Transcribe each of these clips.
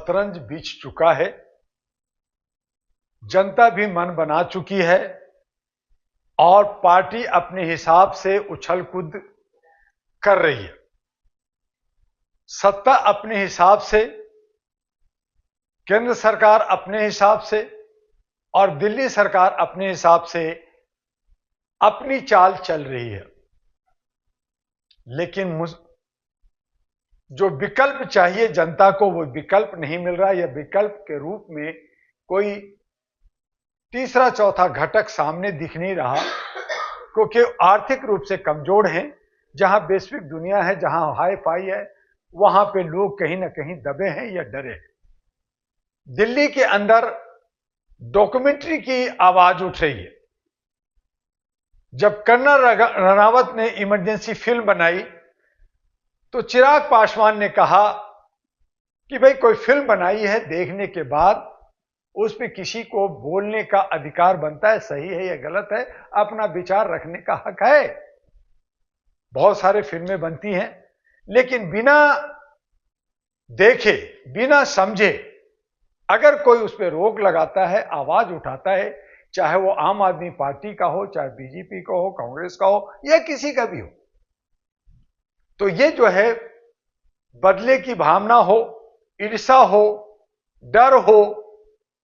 शतरंज बीत चुका है। जनता भी मन बना चुकी है और पार्टी अपने हिसाब से उछल कूद कर रही है। सत्ता अपने हिसाब से, केंद्र सरकार अपने हिसाब से और दिल्ली सरकार अपने हिसाब से अपनी चाल चल रही है। लेकिन जो विकल्प चाहिए जनता को वो विकल्प नहीं मिल रहा। या विकल्प के रूप में कोई तीसरा चौथा घटक सामने दिख नहीं रहा, क्योंकि आर्थिक रूप से कमजोर हैं। जहां वैश्विक दुनिया है, जहां हाई फाई है, वहां पे लोग कहीं ना कहीं दबे हैं या डरे हैं। दिल्ली के अंदर डॉक्यूमेंट्री की आवाज उठ रही है। जब कर्नल रनावत ने इमरजेंसी फिल्म बनाई तो चिराग पासवान ने कहा कि भाई कोई फिल्म बनाई है, देखने के बाद उस पर किसी को बोलने का अधिकार बनता है, सही है या गलत है, अपना विचार रखने का हक है। बहुत सारे फिल्में बनती हैं, लेकिन बिना देखे, बिना समझे अगर कोई उस पर रोक लगाता है, आवाज उठाता है, चाहे वो आम आदमी पार्टी का हो, चाहे बीजेपी का हो, कांग्रेस का हो या किसी का भी हो, तो ये जो है बदले की भावना हो, ईर्ष्या हो, डर हो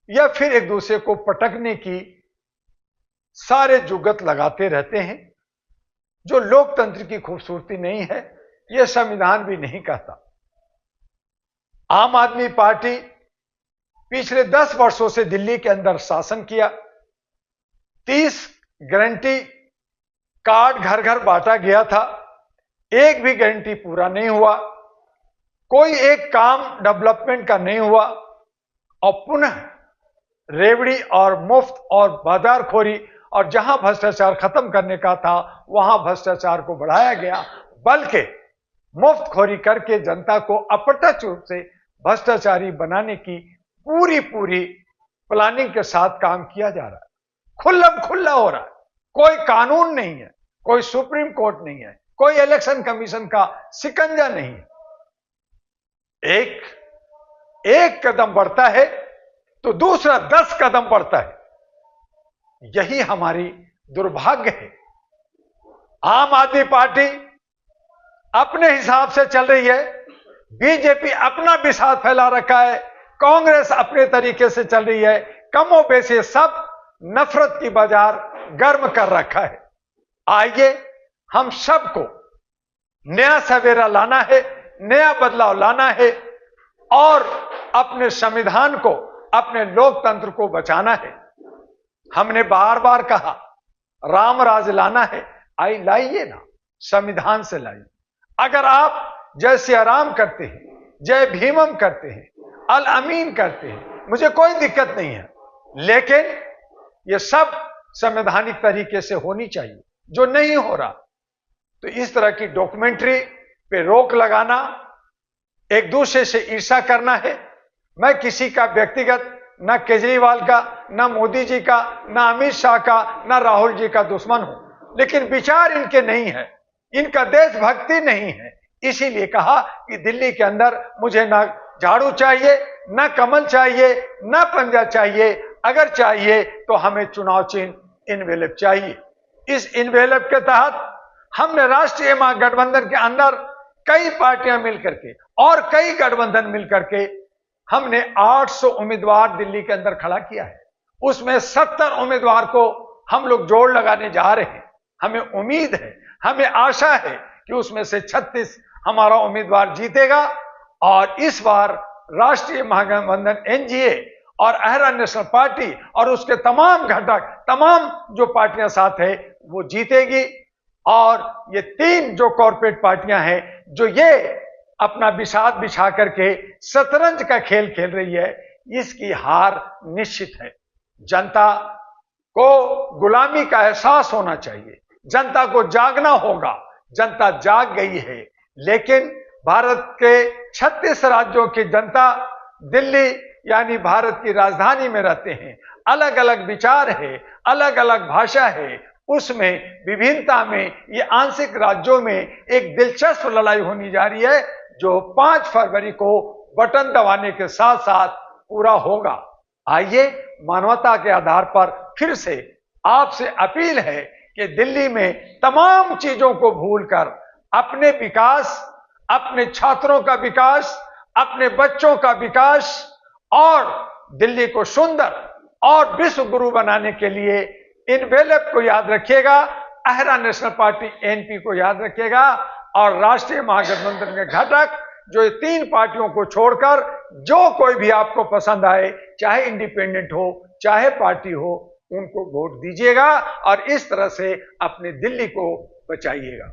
या फिर एक दूसरे को पटकने की सारे जुगत लगाते रहते हैं, जो लोकतंत्र की खूबसूरती नहीं है, यह संविधान भी नहीं कहता। आम आदमी पार्टी पिछले 10 वर्षों से दिल्ली के अंदर शासन किया। 30 गारंटी कार्ड घर घर बांटा गया था, एक भी गारंटी पूरा नहीं हुआ, कोई एक काम डेवलपमेंट का नहीं हुआ और पुनः रेवड़ी और मुफ्त और बाजारखोरी और जहां भ्रष्टाचार खत्म करने का था वहां भ्रष्टाचार को बढ़ाया गया, बल्कि मुफ्तखोरी करके जनता को अप्रत्यक्ष रूप से भ्रष्टाचारी बनाने की पूरी प्लानिंग के साथ काम किया जा रहा है। खुल्लम खुल्ला हो रहा है। कोई कानून नहीं है, कोई सुप्रीम कोर्ट नहीं है, कोई इलेक्शन कमीशन का शिकंजा नहीं है। एक कदम बढ़ता है तो दूसरा 10 कदम बढ़ता है। यही हमारी दुर्भाग्य है। आम आदमी पार्टी अपने हिसाब से चल रही है, बीजेपी अपना विषाद फैला रखा है, कांग्रेस अपने तरीके से चल रही है, कमो बेशी सब नफरत की बाजार गर्म कर रखा है। आइए हम सबको नया सवेरा लाना है, नया बदलाव लाना है और अपने संविधान को, अपने लोकतंत्र को बचाना है। हमने बार बार कहा राम राज लाना है, लाइए ना, संविधान से लाइए। अगर आप जय सिया राम करते हैं, जय भीमम करते हैं, अल अमीन करते हैं, मुझे कोई दिक्कत नहीं है, लेकिन यह सब संवैधानिक तरीके से होनी चाहिए, जो नहीं हो रहा। तो इस तरह की डॉक्यूमेंट्री पे रोक लगाना, एक दूसरे से ईर्ष्या करना है। मैं किसी का व्यक्तिगत, ना केजरीवाल का, ना मोदी जी का, ना अमित शाह का, ना राहुल जी का दुश्मन हूं, लेकिन विचार इनके नहीं है, इनका देशभक्ति नहीं है। इसीलिए कहा कि दिल्ली के अंदर मुझे ना झाड़ू चाहिए, ना कमल चाहिए, ना पंजा चाहिए, अगर चाहिए तो हमें चुनाव चिन्ह इनवेलप चाहिए। इस इनवेलप के तहत हमने राष्ट्रीय महागठबंधन के अंदर कई पार्टियां मिलकर के और कई गठबंधन मिलकर के हमने 800 उम्मीदवार दिल्ली के अंदर खड़ा किया है। उसमें 70 उम्मीदवार को हम लोग जोड़ लगाने जा रहे हैं। हमें उम्मीद है, हमें आशा है कि उसमें से 36 हमारा उम्मीदवार जीतेगा और इस बार राष्ट्रीय महागठबंधन एनडीए और अहरा नेशनल पार्टी और उसके तमाम घटक, तमाम जो पार्टियां साथ है, वो जीतेगी। और ये 3 जो कॉर्पोरेट पार्टियां हैं, जो ये अपना विषाद बिछा करके शतरंज का खेल खेल रही है, इसकी हार निश्चित है। जनता को गुलामी का एहसास होना चाहिए, जनता को जागना होगा। जनता जाग गई है, लेकिन भारत के 36 राज्यों की जनता दिल्ली यानी भारत की राजधानी में रहते हैं। अलग अलग विचार है, अलग अलग भाषा है, उसमें विभिन्नता में ये आंशिक राज्यों में एक दिलचस्प लड़ाई होने जा रही है, जो 5 फरवरी को बटन दबाने के साथ साथ पूरा होगा। आइए, मानवता के आधार पर फिर से आपसे अपील है कि दिल्ली में तमाम चीजों को भूलकर अपने विकास, अपने छात्रों का विकास, अपने बच्चों का विकास और दिल्ली को सुंदर और विश्व गुरु बनाने के लिए इनवेलप को याद रखिएगा, अहरा नेशनल पार्टी एनपी को याद रखिएगा और राष्ट्रीय महागठबंधन के घटक जो ये 3 पार्टियों को छोड़कर जो कोई भी आपको पसंद आए, चाहे इंडिपेंडेंट हो चाहे पार्टी हो, उनको वोट दीजिएगा और इस तरह से अपनी दिल्ली को बचाइएगा।